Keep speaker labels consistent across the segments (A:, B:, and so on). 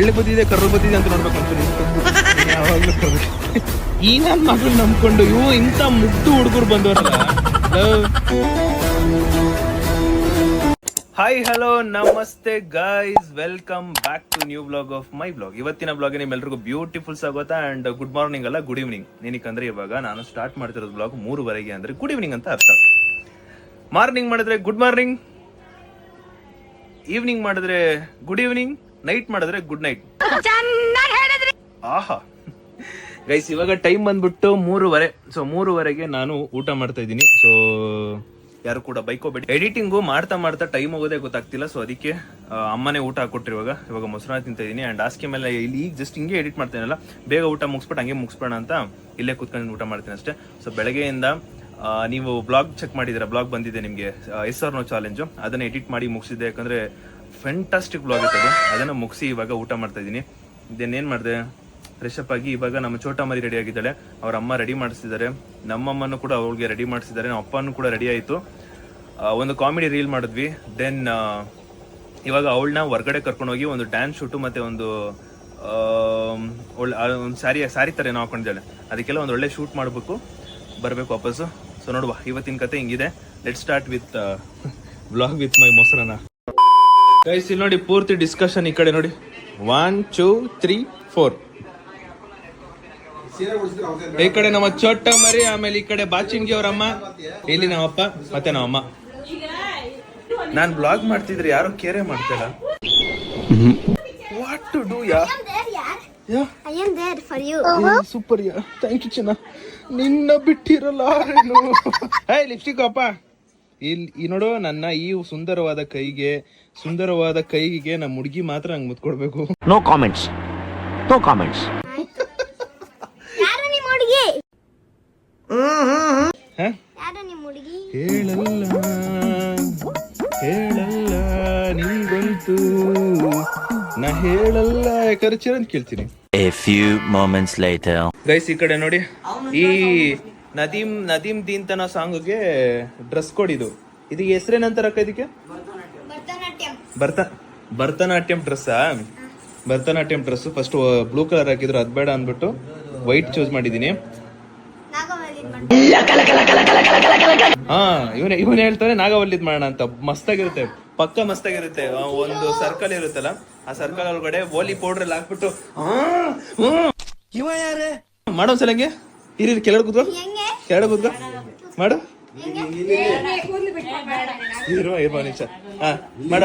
A: ಎಳ್ಳೆ ಬದಿದೆ ಕರ್ರ ಬದಿದೆ ಅಂತ ನೋಡ್ಬೇಕು ಅಂತ ಯಾವಾಗ್ಲೂ ಈ ನನ್ನ ಮಗಳು ನಂಬ್ಕೊಂಡು ಇಂಥ ಮುಗ್ದು ಹುಡುಗರು ಬಂದವರಲ್ಲ. ಹಾಯ್ ಹಲೋ ನಮಸ್ತೆ guys, welcome back to new blog of my blog. ಇವತ್ತಿನ ಬ್ಲಾಗ್ ನಿಮ್ಮೆಲ್ಲರಿಗೂ ಬ್ಯೂಟಿಫುಲ್ ಸ್ವಾಗತ ಅಂಡ್ ಗುಡ್ ಮಾರ್ನಿಂಗ್ ಅಲ್ಲ, ಗುಡ್ ಈವ್ನಿಂಗ್. ಏನಕ್ಕಂದ್ರೆ ಇವಾಗ ನಾನು ಸ್ಟಾರ್ಟ್ ಮಾಡ್ತಿರೋದು ಬ್ಲಾಗ್ 3:30 ಅಂದ್ರೆ ಗುಡ್ ಈವ್ನಿಂಗ್ ಅಂತ ಅರ್ಥ. ಮಾರ್ನಿಂಗ್ ಮಾಡಿದ್ರೆ ಗುಡ್ ಮಾರ್ನಿಂಗ್, ಈವ್ನಿಂಗ್ ಮಾಡಿದ್ರೆ ಗುಡ್ ಈವ್ನಿಂಗ್, ನೈಟ್ ಮಾಡಿದ್ರೆ ಗುಡ್ ನೈಟ್. ಆಹಾ ಗೈಸ್, ಇವಾಗ ಟೈಮ್ ಬಂದ್ಬಿಟ್ಟು 3:30. ಸೊ 3:30ಗೆ ನಾನು ಊಟ ಮಾಡ್ತಾ ಇದ್ದೀನಿ. ಸೊ ಯಾರು ಕೂಡ ಬೈಕೋಬೇಡಿ. ಎಡಿಟಿಂಗು ಮಾಡ್ತಾ ಮಾಡ್ತಾ ಟೈಮ್ ಹೋಗೋದೇ ಗೊತ್ತಾಗ್ತಿಲ್ಲ. ಸೊ ಅದಕ್ಕೆ ಅಮ್ಮನೇ ಊಟ ಹಾಕೊಟ್ರು. ಇವಾಗ ಮೊಸರನ್ನ ತಿಂತಾ ಇದೀನಿ ಅಂಡ್ ಹಾಸಿಗೆ ಮೇಲೆ ಇಲ್ಲಿ ಈಗ ಜಸ್ಟ್ ಹಿಂಗೆ ಎಡಿಟ್ ಮಾಡ್ತೇನಲ್ಲ, ಬೇಗ ಊಟ ಮುಗಿಸ್ಬಿಟ್ಟು ಹಂಗೆ ಮುಗಿಸ್ಬೇಡ ಅಂತ ಇಲ್ಲೇ ಕೂತ್ಕೊಂಡು ಊಟ ಮಾಡ್ತೀನಿ ಅಷ್ಟೇ. ಸೊ ಬೆಳಗ್ಗೆಯಿಂದ ನೀವು ಬ್ಲಾಗ್ ಚೆಕ್ ಮಾಡಿದಿರ, ಬ್ಲಾಗ್ ಬಂದಿದೆ ನಿಮಗೆ ಎಸ್ ಆರ್ ನೋ ಚಾಲೆಂಜು. ಅದನ್ನ ಎಡಿಟ್ ಮಾಡಿ ಮುಗಿಸಿದ್ದೆ, ಯಾಕಂದ್ರೆ ಫ್ಯಾಂಟಾಸ್ಟಿಕ್ ಬ್ಲಾಗ್ ಇತ್ತು ಅದು. ಅದನ್ನ ಮುಗಿಸಿ ಇವಾಗ ಊಟ ಮಾಡ್ತಾ ಇದ್ದೀನಿ. ಇದೇನೇನ್ ಮಾಡಿದೆ, ಫ್ರೆಶ್ ಅಪ್ ಆಗಿ ಇವಾಗ ನಮ್ಮ ಚೋಟ ಮರಿ ರೆಡಿ ಆಗಿದ್ದಾಳೆ, ಅವ್ರ ಅಮ್ಮ ರೆಡಿ ಮಾಡಿಸಿದ್ದಾರೆ, ನಮ್ಮಮ್ಮನ್ನು ಕೂಡ ಅವಳಿಗೆ ರೆಡಿ ಮಾಡಿಸಿದ್ದಾರೆ, ನಮ್ಮ ಅಪ್ಪನೂ ಕೂಡ ರೆಡಿ ಆಯಿತು. ಒಂದು ಕಾಮಿಡಿ ರೀಲ್ ಮಾಡಿದ್ವಿ. ದೆನ್ ಇವಾಗ ಅವಳನ್ನ ಹೊರ್ಗಡೆ ಕರ್ಕೊಂಡೋಗಿ ಒಂದು ಡ್ಯಾನ್ಸ್ ಶೂಟು ಮತ್ತೆ ಒಂದು ಒಂದು ಸ್ಯಾರಿ ಥರ ಏನೋ ಹಾಕೊಂಡಿದ್ದಾಳೆ, ಅದಕ್ಕೆಲ್ಲ ಒಂದು ಒಳ್ಳೆ ಶೂಟ್ ಮಾಡಬೇಕು, ಬರಬೇಕು ವಾಪಸ್ಸು. ಸೊ ನೋಡುವ, ಇವತ್ತಿನ ಕತೆ ಹಿಂಗಿದೆ. Let start with blog with my ಮೊಸರನ್ನ. ಗೈಸ್ ಇಲ್ಲಿ ನೋಡಿ, ಪೂರ್ತಿ ಡಿಸ್ಕಷನ್ ಈ ಕಡೆ ನೋಡಿ. 1 2 3 4. ಈ ಕಡೆ ನಮ್ಮ ಚೋಟ ಮರಿ, ಆಮೇಲೆ ಈ ಕಡೆ ಬಾಚಿಂಗಿ ಅವ್ರಮ್ಮ, ಇಲ್ಲಿ ನಮ್ಮಪ್ಪ ಮತ್ತೆ ನಮ್ಮಮ್ಮ. ನಾನ್ ಬ್ಲಾಗ್ ಮಾಡ್ತಿದ್ರೆ ಯಾರು ಕೇರೆ ಮಾಡ್ತಾರ. ವಾಟ್ ಟು ಡೂ ಯಾ?
B: I am there for you.
A: Super ಯಾ, ಥ್ಯಾಂಕ್ ಯು ಚಿನ್ನ. ನಿನ್ನ ಬಿಟ್ಟಿರಲ್ಲ ಹೇ ಲಿಪ್ಸ್ಟಿಕ್ ಅಪ್ಪ. ಈ ನೋಡು, ನನ್ನ ಈ ಸುಂದರವಾದ ಕೈಗೆ ನಮ್ಮ ಹುಡುಗಿ ಮಾತ್ರ ಹಂಗ್ ಮುತ್ಕೊಡ್ಬೇಕು.
C: No comments, no comments.
B: ಯಾರು ನಿಮ್ಮ ಹುಡುಗಿ? ಯಾರು ನಿಮ್ಮ ಹುಡುಗಿ?
A: ಹೇಳಲ್ಲ ನಿಂಗಂತೂ ನಾ ಹೇಳಲ್ಲ, ಯಾಕಂದ್ರೆ ಚಿರಂತ ಕೇಳ್ತೀನಿ.
C: A few moments later.
A: Guys ಈ ಕಡೆ ನೋಡಿ, ಈ ನದೀಮ್ ದೀಂತನ ಸಾಂಗ್ಗೆ ಡ್ರೆಸ್ ಕೋಡ್ ಇದು. ಇದಕ್ಕೆ ಹೆಸರೇನಂತಾರಕ್ಕ? ಇದಕ್ಕೆ ಭರತನಾಟ್ಯಂ ಡ್ರೆಸ್ಸಾ? Bharatanatyam dress. First blue colour ಹಾಕಿದ್ರು, ಅದ್ ಬೇಡ ಅಂದ್ಬಿಟ್ಟು ವೈಟ್ ಚೂಸ್ ಮಾಡಿದೀನಿ. ಹಾ, ಇವನ್ ಹೇಳ್ತಾನೆ ನಾಗವಲ್ಲಿದ್ ಮಾಡೋಣ ಅಂತ. ಮಸ್ತಾಗಿರುತ್ತೆ, ಪಕ್ಕ ಮಸ್ತಾಗಿರುತ್ತೆ. ಒಂದು ಸರ್ಕಲ್ ಇರುತ್ತಲ್ಲ, ಆ ಸರ್ಕಲ್ ಒಳಗಡೆ ಓಲಿ ಪೌಡರ್ ಎಲ್ಲ ಹಾಕ್ಬಿಟ್ಟು ಮಾಡೋನ್ಸಲ ಹಂಗೆ ಇರಿ. ಕೆಳಗಡೆ ಕೂತ್ಕೋ ಮಾಡು. ಇರುವ ನಿಮಿಷ. ಹಾ ಮಾಡ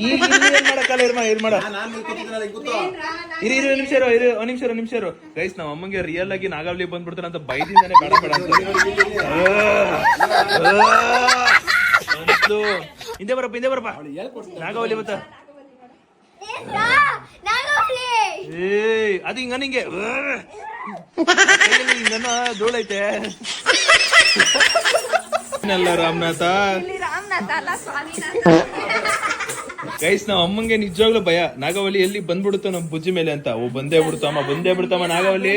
A: ಈಗ ಮಾಡಕ್ಕಲ್ಲ, ಮಾಡ. ಇರಿ ನಿಮಿಷ ಇರು. ಗೈಸ್, ನಾವ್ ಅಮ್ಮಂಗೆ ರಿಯಲ್ ಆಗಿ ನಾಗಾವಳಿ ಬಂದ್ಬಿಡ್ತಾರ ಅಂತ ಬೈದಿಂದಾನೆ ಬೇಡ ಅಂತ. ಹಿಂದೆ ಬರಪ್ಪ ನಾಗಾವಳಿ ಮತ್ತ ಅದು ಹಿಂಗೆ ಧೂಳೈತೆ. ರಾಮನಾಥ ಗೈಸ್, ನಾವ್ ಅಮ್ಮಂಗೆ ನಿಜವಾಗ್ಲೂ ಭಯ, ನಾಗಾವಳಿ ಎಲ್ಲಿ ಬಂದ್ಬಿಡುತ್ತೋ ನಮ್ ಬುಜ್ಜಿ ಮೇಲೆ ಅಂತ. ಬಂದೇ ಬಿಡ್ತಮ್ಮ ನಾಗಾವಳಿ.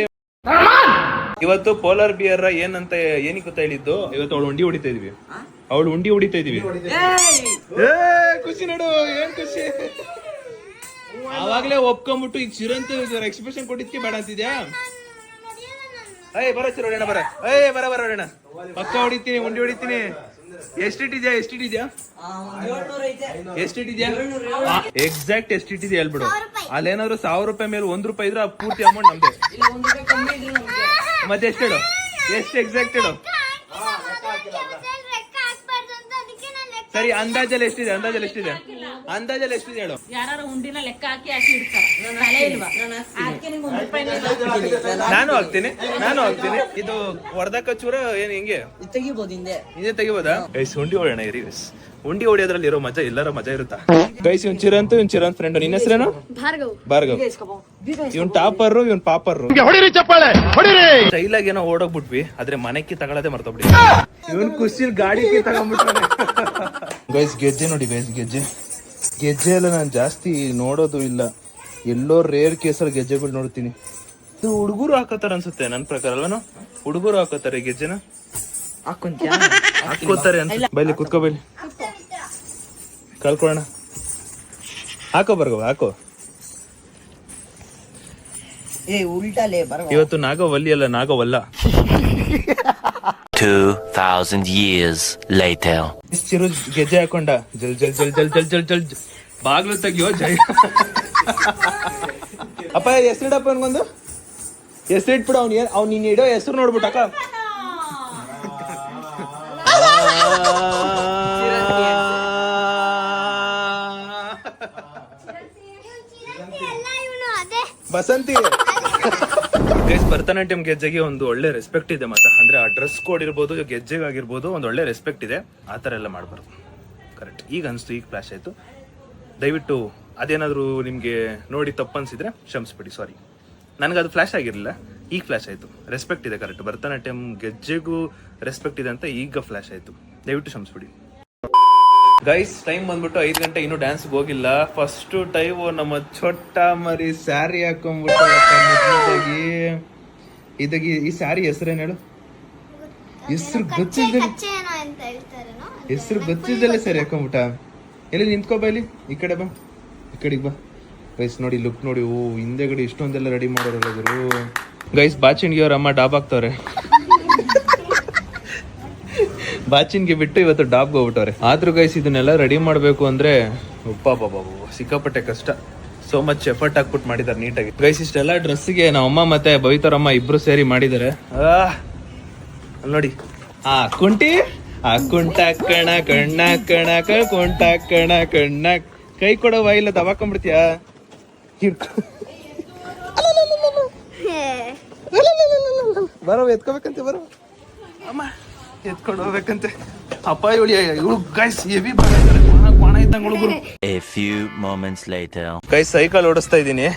A: ಇವತ್ತು ಪೋಲಾರ್ ಬಿಯರ್ ಏನಕ್ಕೆ ಗೊತ್ತಾ ಹೇಳಿದ್ದು, ಇವತ್ತು ಅವಳು ಉಂಡಿ ಹೊಡಿತಾ ಇದೀವಿ. ಖುಷಿ ನೋಡು, ಏನ್ ಖುಷಿ. ಅವಾಗ್ಲೇ ಒಪ್ಕೊಂಡ್ಬಿಟ್ಟು ಈಗ ಚಿರಂತ ಎಕ್ಸ್ಪ್ರೆಷನ್ ಕೊಟ್ಟಿದ್ಕೆ ಬೇಡ ಅಂತಿದ್ಯಾ? ಬರ ಚಿರೋಣ ಬರ ಹೊಡೋಣ. ಪಕ್ಕ ಹೊಡಿತೀನಿ, ಉಂಡಿ ಹೊಡಿತೀನಿ. ಎಷ್ಟಿಟ್ಟಿದ್ಯಾ? ಎಕ್ಸಾಕ್ಟ್ ಎಷ್ಟಿಟ್ಟಿದ್ಯಾ ಹೇಳ್ಬಿಡು. ಅಲ್ಲೇನಾದ್ರು 1000 ರೂಪಾಯಿ ಮೇಲೆ 1 ರೂಪಾಯಿ ಇದ್ರೆ ಪೂರ್ತಿ ಅಮೌಂಟ್ ನಮ್ದೆ. ಮತ್ತೆ ಎಷ್ಟು ಹೇಳು, ಎಷ್ಟು ಎಕ್ಸಾಕ್ಟ್ ಹೇಳು. ಸರಿ, ಅಂದಾಜಲ್ಲಿ ಎಷ್ಟಿದೆ ಹೇಳು. ನಾನು ಹಾಕ್ತೀನಿ. ಇದು ಹೊಡೆದಕ್ಕ ಚೂರ ಏನ್ ಹಿಂಗೆ ಹಿಂದೆ ತೆಗಿಬೋದಾ? ಗೈಸ್, ಉಂಡಿ ಹೊಡೆಯೋಣ ಇರಿ. ಉಂಡಿ ಹೊಡಿಯೋದ್ರಲ್ಲಿ ಇರೋ ಮಜಾ ಎಲ್ಲರ ಮಜಾ ಇರುತ್ತಾ? ಗೈಸ್, ಇವನ್ ಚಿರಂತ್ ಫ್ರೆಂಡ್. ನಿನ್ನ ಹೆಸರೇನು? ಭಾರ್ಗವ್. ಇವನ್ ಟಾಪರ್, ಇವನ್ ಪಾಪರ್. ಸ್ಟೈಲಾಗಿ ಏನೋ ಓಡೋಗ್ಬಿಟ್ವಿ, ಆದ್ರೆ ಮನೆಕ್ಕೆ ತಗೊಳ್ಳೋದೇ ಮರ್ತೋಗ್ಬಿಡಿ. ಇವನ್ ಖುಷಿಲ್ ಗಾಡಿ ತಗೊಂಡ್ಬಿಟ್ರೆ. ಗೈಸ್, ಗೆಜ್ಜೆ ನೋಡಿ ಗೈಸ್, ಗೆಜ್ಜೆ ಎಲ್ಲ ನಾನು ಜಾಸ್ತಿ ನೋಡೋದು ಇಲ್ಲ. ಎಲ್ಲೋ ರೇರ್ ಕೇಸಲ್ಲಿ ಗೆಜ್ಜೆಗಳು ನೋಡ್ತೀನಿ. ಇದು ಹುಡುಗರು ಹಾಕೋತಾರ ಅನ್ಸುತ್ತೆ ನನ್ನ ಪ್ರಕಾರ ಅಲ್ವನು. ಹುಡುಗರು ಹಾಕೋತಾರೆ ಗೆಜ್ಜೆನ, ಹಾಕೋತಾರೆ ಅಂತ. ಬೈಲಿ ಕುತ್ಕೋ, ಬೈಲಿ ಕಲ್ಕೊಳ್ಳೋಣ. ಹಾಕೋ ಬರ್ಗೋ, ಹಾಕೋ. ಇವತ್ತು ನಾಗವಲ್ಲಿ ಅಲ್ಲ ನಾಗವಲ್ಲ.
C: 2,000 years later.
A: ಚಿರು ಗೆಜ್ಜೆ ಹಾಕೊಂಡ ಜಲ್ ಜಲ್ ಜಲ್ ಜಲ್ ಜಲ್ ಜಲ್ ಜಲ್ ಬಾಗ್ಲು ತೆಗಿಯೋ ಜೈ. ಅಪ್ಪ ಹೆಸರಿಡಪ್ಪ ಅನ್ಕೊಂದು ಹೆಸರಿಟ್ಬಿಡು. ಅವ್ನು ನೀನ್ ಇಡೋ ಹೆಸರು ನೋಡ್ಬಿಟ್ಟು ಅಕ್ಕ. ಬಸಂತಿ. ಗೈಸ್ ಭರತನಾಟ್ಯಂ ಗೆಜ್ಜೆಗೆ ಒಂದು ಒಳ್ಳೆ ರೆಸ್ಪೆಕ್ಟ್ ಇದೆ ಮತ್ತೆ. ಅಂದ್ರೆ ಆ ಡ್ರೆಸ್ ಕೋಡ್ ಇರ್ಬೋದು, ಗೆಜ್ಜೆಗಾಗಿರ್ಬೋದು ಒಂದು ಒಳ್ಳೆ ರೆಸ್ಪೆಕ್ಟ್ ಇದೆ. ಆ ಥರ ಎಲ್ಲ ಮಾಡಬಾರ್ದು. ಕರೆಕ್ಟ್. ಈಗ ಅನಿಸ್ತು, ಈಗ ಫ್ಲಾಶ್ ಆಯ್ತು. ದಯವಿಟ್ಟು ಅದೇನಾದರೂ ನಿಮಗೆ ನೋಡಿ ತಪ್ಪನ್ಸಿದ್ರೆ ಕ್ಷಮಿಸ್ಬಿಡಿ, ಸಾರಿ. ನನಗದು ಫ್ಲಾಶ್ ಆಗಿರಲಿಲ್ಲ, ಈಗ ಫ್ಲಾಶ್ ಆಯಿತು. ರೆಸ್ಪೆಕ್ಟ್ ಇದೆ ಕರೆಕ್ಟ್. ಭರತನಾಟ್ಯಂ ಗೆಜ್ಜೆಗೂ ರೆಸ್ಪೆಕ್ಟ್ ಇದೆ ಅಂತ ಈಗ ಫ್ಲಾಶ್ ಆಯಿತು. ದಯವಿಟ್ಟು ಕ್ಷಮಿಸ್ಬಿಡಿ. ಗೈಸ್ ಟೈಮ್ ಬಂದ್ಬಿಟ್ಟು 5 ಗಂಟೆ, ಇನ್ನೂ ಡ್ಯಾನ್ಸ್ಗೆ ಹೋಗಿಲ್ಲ. ಫಸ್ಟ್ ಟೈಮು ನಮ್ಮ ಚೊಟ್ಟ ಮರಿ ಸ್ಯಾರಿ ಹಾಕೊಂಡ್ಬಿಟ್ಟು ಇದಾಗಿ. ಈ ಸ್ಯಾರಿ ಹೆಸರೇನು ಹೇಳು? ಹೆಸರು ಗೊತ್ತಿದ್ದಲ್ಲೇ ಸರಿ ಹಾಕೊಂಡ್ಬಿಟ್ಟ. ಎಲ್ಲಿ ನಿಂತ್ಕೋ ಇಲ್ಲಿ, ಈ ಕಡೆ ಬಾ, ಈ ಕಡೆಗೆ ಬಾ. ಗೈಸ್ ನೋಡಿ ಲುಕ್ ನೋಡಿ. ಓ ಹಿಂದೆಗಡೆ ಇಷ್ಟೊಂದೆಲ್ಲ ರೆಡಿ ಮಾಡೋರಲ್ಲ ಗುರು. ಗೈಸ್ ಬಾಚಿನ್ಗೆ ಅವ್ರ ಅಮ್ಮ ಡಾಬ್ ಹಾಕ್ತವ್ರೆ. ಬಾಚಿನ್ಗೆ ಬಿಟ್ಟು ಇವತ್ತು ಡಾಬ್ಗೆ ಹೋಗ್ಬಿಟ್ಟವ್ರೆ. ಆದ್ರೂ ಗೈಸ್ ಇದನ್ನೆಲ್ಲ ರೆಡಿ ಮಾಡಬೇಕು ಅಂದ್ರೆ ಬಾಬು ಸಿಕ್ಕಾಪಟ್ಟೆ ಕಷ್ಟ. ಸೋ ಮಚ್ ಎಫರ್ಟ್ ಹಾಕ್ಬಿಟ್ಟು ಮಾಡಿದ್ದಾರೆ ನೀಟಾಗಿ. ಗೈಸ್ ಇಷ್ಟೆಲ್ಲ ಡ್ರೆಸ್ಗೆ ನಮ್ಮಮ್ಮ ಮತ್ತೆ ಬವಿತಾರಮ್ಮ ಇಬ್ರು ಸೇರಿ ಮಾಡಿದ್ದಾರೆ. ನೋಡಿ ಕುಂಟಿ ಕುಂಟ ಕಣ ಕಣ್ಣ ಕಣ ಕುಂಟ ಕಣ ಕಣ್ಣ ಕೈ ಕೊಡವ ಇಲ್ಲ ದವಾಕೊಂಡ್ಬಿಡ್ತೀಯ. ಬರೋ ಎತ್ಕೋಬೇಕಂತೆ, ಬರೋ ಅಮ್ಮ ಎತ್ಕೊಂಡು ಹೋಗ್ಬೇಕಂತೆ. ಅಪ್ಪ ಇವಳು ಗೈಸ್ ಹೆವಿ ಕ್ವಾಣ ಇದ್ದಂಗೆ ಹುಡುಗರು.
C: A few moments later.
A: Guys cycle ಓಡಿಸ್ತಾ ಇದ್ದೀನಿ.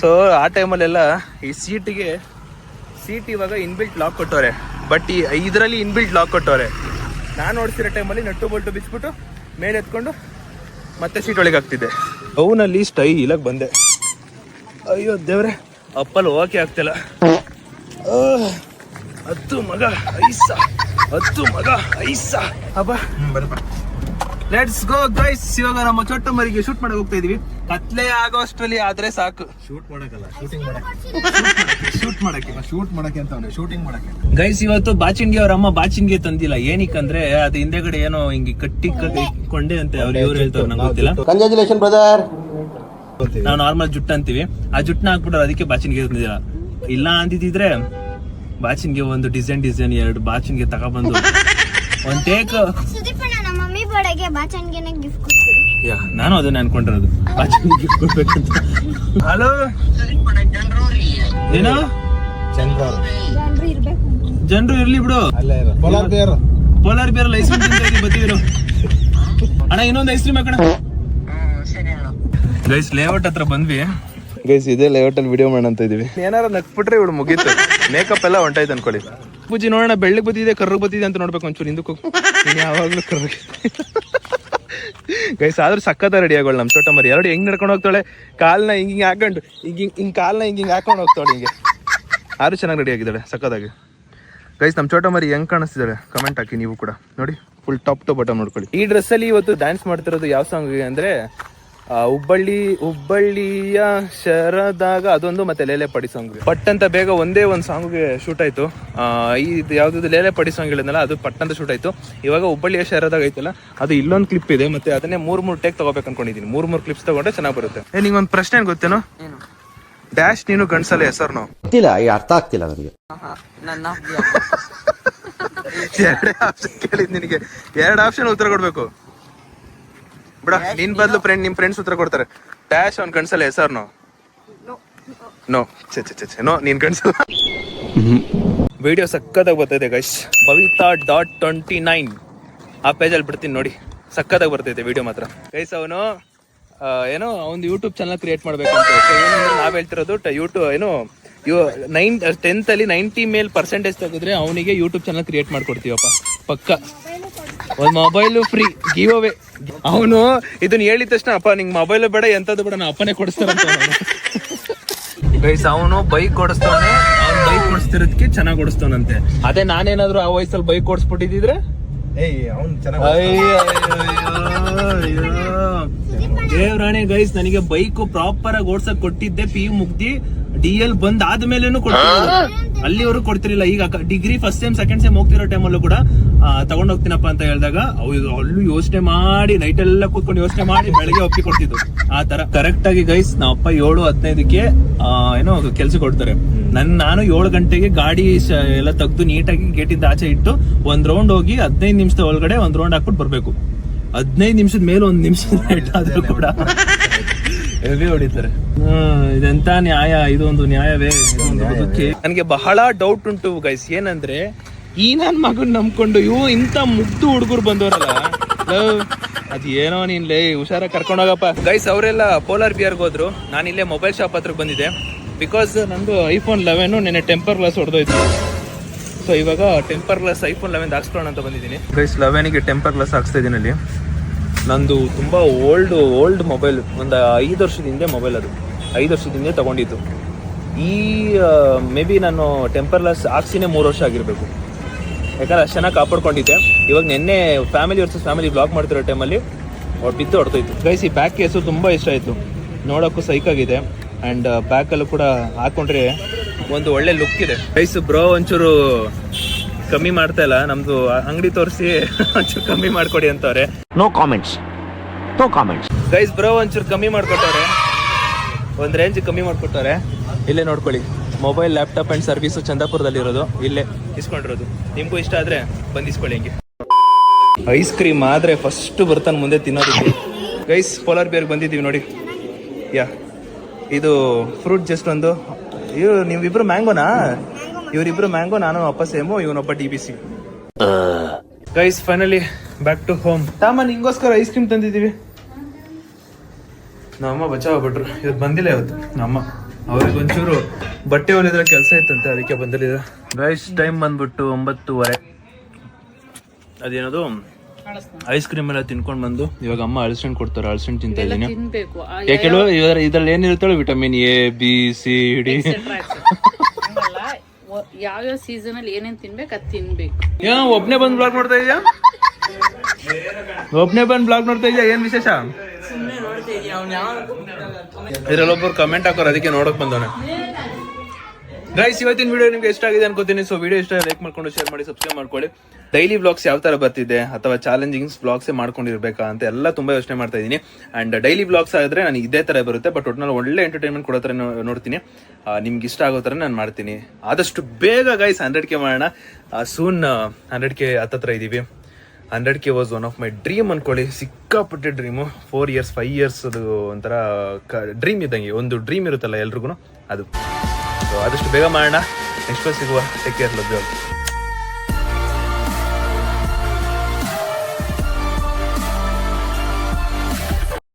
A: ಸೊ ಆ ಟೈಮಲ್ಲೆಲ್ಲ ಈ ಸೀಟ್ ಇವಾಗ ಇನ್ಬಿಲ್ಟ್ ಲಾಕ್ ಕೊಟ್ಟವ್ರೆ. ಬಟ್ ಇದರಲ್ಲಿ ಇನ್ಬಿಲ್ಟ್ ಲಾಕ್ ಕೊಟ್ಟವ್ರೆ. ನಾನು ಓಡಿಸಿರೋ ಟೈಮಲ್ಲಿ ನಟ್ಟು ಬೋಲ್ಟು ಬಿಚ್ಬಿಟ್ಟು ಮೇಲೆ ಎತ್ಕೊಂಡು ಮತ್ತೆ ಸೀಟ್ ಒಳಗೆ ಹಾಕ್ತಿದ್ದೆ. ಅವನಲ್ಲಿ ಸ್ಟೈಲಾಗಿ ಬಂದೆ. ಅಯ್ಯೋ ದೇವ್ರೆ, ಅಪ್ಪಲ್ಲಿ ಹೋಗಕ್ಕೆ ಆಗ್ತಿಲ್ಲ. ಹತ್ತು ಮಗ ಐಸ ಅಬ್ಬಾ. Let's go guys. ಇವಾಗ ನಮ್ಮ ಚೊಟ್ಟ ಮರಿಗೆ ಶೂಟ್ ಮಾಡಕ್ ಹೋಗ್ತಾ ಇದೀವಿ. ಕತ್ಲೆ ಆಗೋ ಅಷ್ಟರಲ್ಲಿ ಆದ್ರೆ ಸಾಕು. ಶೂಟ್ ಮಾಡಕ್ಕೆ ಶೂಟಿಂಗ್ ಮಾಡಕ್ಕೆ ಗೈಸ್. ಇವತ್ತು ಬಾಚಿನ್ಗೆ ಅವ್ರ ಅಮ್ಮ ಬಾಚಿನ್ಗೆ ತಂದಿಲ್ಲ. ಏನಕ್ಕಂದ್ರೆ ಅದು ಹಿಂದೆಗಡೆ ಏನೋ ಹಿಂಗೆ ಕಟ್ಟಿ ಕೊಂಡೆ ಅಂತ ಇವ್ರು ಹೇಳ್ತಾರೆ, ನಂಗೆ ಗೊತ್ತಿಲ್ಲ.
D: Congratulation brother.
A: ನಾವು ನಾರ್ಮಲ್ ಜುಟ್ಟು ಅಂತೀವಿ, ಆ ಜುಟ್ಟನ್ನ ಹಾಕ್ಬಿಟ್ರೆ ಅದಕ್ಕೆ ಬಾಚಿನ್ಗೆ ತಂದಿಲ್ಲ. ಇಲ್ಲ ಅಂತಿದ್ರೆ ಬಾಚಿನ್ಗೆ ಒಂದು ಡಿಸೈನ್ 2 ಬಾಚಿನ್ಗೆ ತಗೊಬಂದು ಒಂದ್ ಟೇಕ್. ನಾನು ಅದನ್ನ ಅನ್ಕೊಂಡಿರೋದು, ಬಾಚಿನ್ಗೆ ಗಿಫ್ಟ್ ಕೊಡ್ಬೇಕಂತ. ಹಲೋ ಏನೋ ಜನರು ಇರ್ಲಿ ಬಿಡು. ಪೋಲಾರ್ ಬೇರ್ ಐಸ್ ಕ್ರೀಮ್ ಬತ್ತಿದ್ರು ಅಣ್ಣ. ಇನ್ನೊಂದು ಐಸ್ ಕ್ರೀಮ್ ಹಾಕೋಣ. ಗೈಸ್ ಲೇಔಟ್ ಹತ್ರ ಬಂದ್ವಿ. ಗೈಸ್ ಇದೇ ಲೇಔಟ್ ಅಲ್ಲಿ ವಿಡಿಯೋ ಮಾಡೋಣ ಅಂತ ಇದೀವಿ. ಏನಾರ ನಕ್ಬಿಟ್ರೆ ಇವಳು ಮುಗೀತು. ಮೇಕಪ್ ಎಲ್ಲ ಹೊಂಟಾಯ್ತು ಅನ್ಕೊಳ್ಳಿ. ಪೂಜಿ ನೋಡೋಣ, ಬೆಳ್ಳಗ್ ಬತ್ತಿದೆ ಕರ್ರಗ್ ಬತ್ತಿದೆ ಅಂತ ನೋಡ್ಬೇಕು ಒಂಚೂರು. ಹಿಂದಕ್ಕೂ ಯಾವಾಗ್ಲೂ ಕರ್ರಗ್. ಗೈಸ್ ಆದ್ರೂ ಸಕ್ಕತ್ತ ರೆಡಿ ಆಗೋಳು ನಮ್ ಚೋಟ ಮರಿ. ಎರಡು ಹೆಂಗ್ ನಡ್ಕೊಂಡು ಹೋಗ್ತಾಳೆ, ಕಾಲ್ನ ಹಿಂಗ್ ಹಾಕೊಂಡು ಹಿಂಗ್ ಕಾಲ್ನ ಹಿಂಗ್ ಹಾಕೊಂಡು ಹೋಗ್ತಾಳೆ ಹಿಂಗೆ. ಆದ್ರೂ ಚೆನ್ನಾಗಿ ರೆಡಿ ಆಗಿದ್ದಾಳೆ ಸಕ್ಕತ್ತಾಗಿ. ಗೈಸ್ ನಮ್ ಚೋಟ ಮರಿ ಹೆಂಗ್ ಕಾಣಿಸ್ತಿದ್ದಾಳೆ ಕಮೆಂಟ್ ಹಾಕಿ ನೀವು ಕೂಡ ನೋಡಿ. ಫುಲ್ ಟಾಪ್ ಟು ಬಾಟಮ್ ನೋಡ್ಕೊಳ್ಳಿ. ಈ ಡ್ರೆಸ್ ಅಲ್ಲಿ ಇವತ್ತು ಡ್ಯಾನ್ಸ್ ಮಾಡ್ತಿರೋದು ಯಾವ ಸಾಂಗ್ ಅಂದ್ರೆ ಹುಬ್ಬಳ್ಳಿಯ ಶರದಾಗ ಅದೊಂದು, ಮತ್ತೆ ಲೇಲೆ ಪಡಿ ಸಾಂಗ್. ಪಟ್ ಅಂತ ಬೇಗ ಒಂದೇ ಒಂದು ಸಾಂಗ್ಗೆ ಶೂಟ್ ಆಯ್ತು. ಇದು ಯಾವ್ದು ಲೇಲೆ ಪಡಿ ಸಾಂಗ್ ಹೇಳಿದ್ನಲ್ಲ ಅದು ಪಟ್ ಅಂತ ಶೂಟ್ ಆಯ್ತು. ಇವಾಗ ಹುಬ್ಬಳ್ಳಿಯ ಶರದಾಗ ಐತಲ್ಲ ಅದು ಇಲ್ಲೊಂದು ಕ್ಲಿಪ್ ಇದೆ. ಮತ್ತೆ ಅದನ್ನೇ 3 ಟೇಕ್ ತಗೋಬೇಕು ಅನ್ಕೊಂಡಿದ್ದೀನಿ. 3 ಕ್ಲಿಪ್ಸ್ ತಗೊಂಡ್ರೆ ಚೆನ್ನಾಗಿ ಬರುತ್ತೆ. ನಿಂಗೊಂದು ಪ್ರಶ್ನೆ ಏನ್ ಗೊತ್ತೇನೋ? ಡ್ಯಾಶ್ ನೀನು ಗಂಡ್ಸಲ್ಲ ಹೆಸರು ನಾವು
D: ಗೊತ್ತಿಲ್ಲ, ಅರ್ಥ ಆಗ್ತಿಲ್ಲ ನನಗೆ.
A: 2 ಆಪ್ಷನ್ ಕೇಳಿದ್ ನಿನಗೆ, 2 ಆಪ್ಷನ್ ಉತ್ತರ ಕೊಡ್ಬೇಕು ಬಿಡ. ನಿನ್ ಬದಲು ನಿಮ್ ಫ್ರೆಂಡ್ಸ್ ಉತ್ತರ ಕೊಡ್ತಾರೆ. ಡ್ಯಾಶ್ ಅವ್ನ್ ಕನ್ಸಲ್ಲ ಹೆಸರು ನೋ ನೋ ನೀನ್ ಕನ್ಸಲ್ಲ. ವಿಡಿಯೋ ಸಕ್ಕತ್ತಾಗಿ ಬರ್ತೈತೆ ಗೈಸ್. bavita.29 ಆ ಪೇಜಲ್ಲಿ ಬಿಡ್ತೀನಿ ನೋಡಿ. ಸಕ್ಕತ್ತಾಗಿ ಬರ್ತೈತೆ ವಿಡಿಯೋ ಮಾತ್ರ ಗೈಸ್. ಅವನು ಏನೋ ಅವ್ನು ಯೂಟ್ಯೂಬ್ ಚಾನಲ್ ಕ್ರಿಯೇಟ್ ಮಾಡ್ಬೇಕಂತ. ಏನಂದ್ರೆ ನಾವ್ ಹೇಳ್ತಿರೋದು ಯೂಟ್ಯೂಬ್ ಏನೋ 10th ಅಲ್ಲಿ 90 ಮೇಲ್ ಪರ್ಸೆಂಟೇಜ್ ತೆಗೆದ್ರೆ ಅವನಿಗೆ ಯೂಟ್ಯೂಬ್ ಚಾನಲ್ ಕ್ರಿಯೇಟ್ ಮಾಡ್ಕೊಡ್ತೀವಪ್ಪ ಪಕ್ಕ. ಒಂದ್ ಮೊಬೈಲು ಫ್ರೀ ಗಿವ್ ಅವೇ. ಅವನು ಇದನ್ನ ಹೇಳಿದ ತಕ್ಷಣ ಅಪ್ಪ ನಿಂಗೆ ಮೊಬೈಲು ಬೇಡ ಎಂತದ್ದು ಬೇಡ, ನಾ ಅಪ್ಪನೇ ಕೊಡಿಸ್ತಾರಂತ ಗೈಸ್. ಅವನು ಬೈಕ್ ಓಡಿಸ್ತಾನೆ. ಅವ್ನು ಬೈಕ್ ಓಡಿಸ್ತಿರೋದಕ್ಕೆ ಚೆನ್ನಾಗಿ ಓಡಿಸ್ತಾನಂತೆ. ಅದೇ ನಾನೇನಾದ್ರು ಆ ವಯಸ್ಸಲ್ಲಿ ಬೈಕ್ ಓಡಿಸ್ಬಿಟ್ಟಿದ್ರೆ ದೇವ್ರಾಣೆ ಗೈಸ್, ನನಗೆ ಬೈಕ್ ಪ್ರಾಪರ್ ಆಗಿ ಓಡ್ಸಕ್ ಕೊಟ್ಟಿದ್ದೆ. PU ಮುಗ್ದಿ DL ಬಂದ್ ಆದ್ಮೇಲೆನೂ ಕೊಡ್ತಿರೋದು, ಅಲ್ಲಿವರೆಗೂ ಕೊಡ್ತಿರ್ಲಿಲ್ಲ. ಈಗ degree first sem second sem ಹೋಗ್ತಿರೋ ಟೈಮಲ್ಲೂ ಕೂಡ ತಗೊಂಡ್ ಹೋಗ್ತೀನಪ್ಪ ಅಂತ ಹೇಳಿದಾಗ ಅಲ್ಲೂ ಯೋಚನೆ ಮಾಡಿ ನೈಟ್ ಎಲ್ಲ ಕೂತ್ಕೊಂಡು ಯೋಚನೆ ಮಾಡಿ ಬೆಳಗ್ಗೆ ಒಪ್ಪಿ ಕೊಡ್ತಿದ್ದು. ಆ ತರ ಕರೆಕ್ಟ್ ಆಗಿ ಗೈಸ್ ನಮ್ಮ ಅಪ್ಪ 7:15ಕ್ಕೆ ಏನೋ ಕೆಲ್ಸ ಕೊಡ್ತಾರೆ. ನಾನು 7 ಗಂಟೆಗೆ ಗಾಡಿ ಎಲ್ಲ ತೆಗ್ದು ನೀಟಾಗಿ ಗೇಟಿಂದ ಆಚೆ ಇಟ್ಟು ಒಂದ್ ರೌಂಡ್ ಹೋಗಿ 15 ನಿಮಿಷದ ಒಳಗಡೆ ಒಂದ್ ರೌಂಡ್ ಹಾಕ್ಬಿಟ್ಟು ಬರ್ಬೇಕು. 15 ನಿಮಿಷದ ಮೇಲೆ 1 ನಿಮಿಷ ಲೇಟ್ ಆದ್ರೂ ಕೂಡ ಹೆವಿ ಹೊಡಿತಾರೆ. ಇದೆಂತ ನ್ಯಾಯ, ಇದೊಂದು ನ್ಯಾಯವೇ? ನನಗೆ ಬಹಳ ಡೌಟ್ ಉಂಟು ಗೈಸ್. ಏನಂದ್ರೆ ಈ ನನ್ ಮಗನ್ ನಂಬ್ಕೊಂಡು ಇಂತ ಮುಗ್ದು ಹುಡುಗರು ಬಂದವರಲ್ಲ, ಅದ್ ಏನೋ ನೀನ್ಲೇ ಹುಷಾರ ಕರ್ಕೊಂಡೋಗಪ್ಪ. ಗೈಸ್ ಅವರೆಲ್ಲ ಪೋಲಾರ್ ಬಿಯರ್ಗೆ ಹೋದ್ರು, ನಾನು ಇಲ್ಲೇ ಮೊಬೈಲ್ ಶಾಪ್ ಹತ್ರ ಬಂದಿದೆ. ಬಿಕಾಸ್ ನಂದು iPhone 11 ನೆನ್ನೆ ಟೆಂಪರ್ ಗ್ಲಾಸ್ ಹೊಡೆದೋಯ್ತು. ಸೊ ಇವಾಗ ಟೆಂಪರ್ ಗ್ಲಾಸ್ iPhone 11 ಹಾಕ್ಸ್ಕೊಳ್ಳೋಣ ಅಂತ ಬಂದಿದ್ದೀನಿ ಗೈಸ್. 11ಗೆ ಟೆಂಪರ್ ಗ್ಲಾಸ್ ಹಾಕ್ಸ್ತಾ ಇದೀನಿ. ಅಲ್ಲಿ ನಂದು ತುಂಬ ಓಲ್ಡ್ ಮೊಬೈಲ್, ಒಂದು 5 ವರ್ಷದ ಹಿಂದೆ ಮೊಬೈಲ್. ಅದು 5 ವರ್ಷದ ಹಿಂದೆ ತಗೊಂಡಿದ್ದು. ಈ ಮೇ ಬಿ ನಾನು ಟೆಂಪರ್ ಗ್ಲಾಸ್ ಹಾಕ್ಸಿನೇ 3 ವರ್ಷ ಆಗಿರಬೇಕು. ಯಾಕಂದ್ರೆ ಅಷ್ಟು ಚೆನ್ನಾಗಿ ಕಾಪಾಡ್ಕೊಂಡಿದ್ದೆ. ಇವಾಗ ನಿನ್ನೆ ಫ್ಯಾಮಿಲಿ ವರ್ಸಸ್ ಫ್ಯಾಮಿಲಿ ಬ್ಲಾಗ್ ಮಾಡ್ತಿರೋ ಟೈಮಲ್ಲಿ ಬಿದ್ದು ಹೊಡ್ತೋಯ್ತು ಗೈಸ್. ಈ ಬ್ಯಾಕ್ ಕೇಸು ತುಂಬ ಇಷ್ಟ ಆಯಿತು, ನೋಡೋಕ್ಕೂ ಸೈಕಾಗಿದೆ. ಆ್ಯಂಡ್ ಬ್ಯಾಕಲ್ಲೂ ಕೂಡ ಹಾಕೊಂಡ್ರೆ ಒಂದು ಒಳ್ಳೆ ಲುಕ್ ಇದೆ ಗೈಸ್. ಬ್ರೋ ಒಂಚೂರು ಕಮ್ಮಿ ಮಾಡ್ತಾ ಇಲ್ಲ, ನಮ್ದು ಅಂಗಡಿ ತೋರಿಸಿ ಒಂಚೂರು ಕಮ್ಮಿ ಮಾಡ್ಕೊಡಿ ಅಂತವ್ರೆ.
C: No comments. No comments.
A: Guys bro ಒಂಚೂರು ಕಮ್ಮಿ ಮಾಡ್ಕೊಟ್ಟವ್ರೆ, ಒಂದು ರೇಂಜ್ ಕಮ್ಮಿ ಮಾಡ್ಕೊಟ್ಟವ್ರೆ. ಇಲ್ಲೇ ನೋಡ್ಕೊಳ್ಳಿ, ಮೊಬೈಲ್ ಲ್ಯಾಪ್ಟಾಪ್ ಆ್ಯಂಡ್ ಸರ್ವಿಸು ಚಂದಾಪುರದಲ್ಲಿರೋದು, ಇಲ್ಲೇ ಇಸ್ಕೊಂಡಿರೋದು. ನಿಮಗೂ ಇಷ್ಟ ಆದರೆ ಬಂದು ಇಸ್ಕೊಳ್ಳಿ. ಹಿಂಗೆ ಐಸ್ ಕ್ರೀಮ್ ಆದರೆ ಫಸ್ಟ್ ಬರ್ತಾನೆ ಮುಂದೆ ತಿನ್ನೋದಕ್ಕೆ. ಗೈಸ್ ಪೋಲಾರ್ ಬಿಯರ್ಗೆ ಬಂದಿದ್ದೀವಿ ನೋಡಿ. ಯಾ ಇದು ಫ್ರೂಟ್ ಜಸ್ಟ್ ಒಂದು. ನೀವಿಬ್ರು ಮ್ಯಾಂಗೋನಾ? ಇವರಿಬ್ರು ಮ್ಯಾಂಗೋ, ನಾನು ಅಪ್ಪ ಸೇಮು, ಇವನೊಬ್ಬ DBC. Guys finally back to home. ತಾಮ ನಿಂಗೋಸ್ಕರ ಐಸ್ ಕ್ರೀಮ್ ತಂದಿದ್ದೀವಿ. ನಮ್ಮಮ್ಮ ಬಚಾವ್ಬಿಟ್ರು, ಇವತ್ತು ಬಂದಿಲ್ಲ. ಇವತ್ತು ನಮ್ಮ ಅವ್ರಿಗೆ ಒಂಚೂರು ಬಟ್ಟೆ ಹೊಲಿದ್ರೆ ಕೆಲಸ ಇತ್ತಂತೆ, ಅದಕ್ಕೆ ಬಂದಿಲ್ಲ. ಗೈಸ್ ಟೈಮ್ ಬಂದ್ಬಿಟ್ಟು 9:30. ಅದೇನದು ಐಸ್ ಕ್ರೀಮ್ ಎಲ್ಲ ತಿನ್ಕೊಂಡು ಬಂದು ಇವಾಗ ಅಮ್ಮ ಅಳಸಂಡ್ ಕೊಡ್ತಾರೆ. ಅಳಸಂಡ್ ತಿಂತ ಇದ್ದೀನಿ. ಯಾಕೆ ಹೇಳು, ಇದ್ರಲ್ಲಿ ಏನಿರುತ್ತೇಳು? Vitamin A B C D.
E: ಯಾವ್ಯಾವ ಸೀಸನ್ ಅಲ್ಲಿ ಏನೇನ್ ತಿನ್ಬೇಕು ಅದ್ ತಿನ್ಬೇಕು.
A: ಒಬ್ನೇ ಬಂದ್ ಬ್ಲಾಗ್ ನೋಡ್ತಾ ಇದೀಯಾ? ಒಬ್ನೇ ಬಂದ್ ಬ್ಲಾಗ್ ನೋಡ್ತಾ ಇದೀಯಾ? ಏನ್ ವಿಶೇಷ? ಇದ್ರಲ್ಲೊಬ್ಬರು ಕಮೆಂಟ್ ಹಾಕೋರು, ಅದಕ್ಕೆ ನೋಡಕ್ ಬಂದವನೆ. ಗೈಸ್ ಇವತ್ತಿನ ವಿಡಿಯೋ ನಿಮ್ಗೆ ಇಷ್ಟ ಆಗಿದೆ ಅನ್ಕೋತೀನಿ. ಸೊ ವಿಡಿಯೋ ಇಷ್ಟ ಲೈಕ್ ಮಾಡ್ಕೊಂಡು ಶೇರ್ ಮಾಡಿ, ಸಬ್ಸ್ಕ್ರೈಬ್ ಮಾಡ್ಕೊಳ್ಳಿ. ಡೈಲಿ ಬ್ಲಾಗ್ಸ್ ಯಾವ ತರ ಬರ್ತಿದೆ ಅಥವಾ ಚಾಲೆಂಜಿಂಗ್ ಬ್ಲಾಗ್ಸ್ ಮಾಡ್ಕೊಂಡಿರ್ಬೇಕಾ ಅಂತ ಎಲ್ಲ ತುಂಬಾ ಯೋಚನೆ ಮಾಡ್ತಾ ಇದ್ದೀನಿ. ಅಂಡ್ ಡೈಲಿ ಬ್ಲಾಗ್ಸ್ ಆದ್ರೆ ನನಗೆ ಇದೇ ತರ ಬರುತ್ತೆ, ಬಟ್ ಒಟ್ನಲ್ಲಿ ಒಳ್ಳೆ ಎಂಟರ್ಟೈನ್ಮೆಂಟ್ ಕೊಡೋ ತರ ನೋಡ್ತೀನಿ. ನಿಮ್ಗೆ ಇಷ್ಟ ಆಗೋ ತರ ನಾನು ಮಾಡ್ತೀನಿ. ಆದಷ್ಟು ಬೇಗ ಗೈಸ್ 100K ಮಾಡೋಣ. ಸೂನ್ 100K ಹತ್ತತ್ರ ಇದೀವಿ. 100K was one of my dream ಅನ್ಕೊಳ್ಳಿ. ಸಿಕ್ಕಾಪಟ್ಟೆ ಡ್ರೀಮು. 4 years 5 years ಅದು ಒಂಥರ ಡ್ರೀಮ್ ಇದ್ದಂಗೆ. ಒಂದು ಡ್ರೀಮ್ ಇರುತ್ತಲ್ಲ ಎಲ್ರಿಗೂ, ಅದು. ಸೊ ಆದಷ್ಟು ಬೇಗ ಮಾಡೋಣ. ನೆಕ್ಸ್ಟ್ ಸಿಗುವ. Take care, love you all.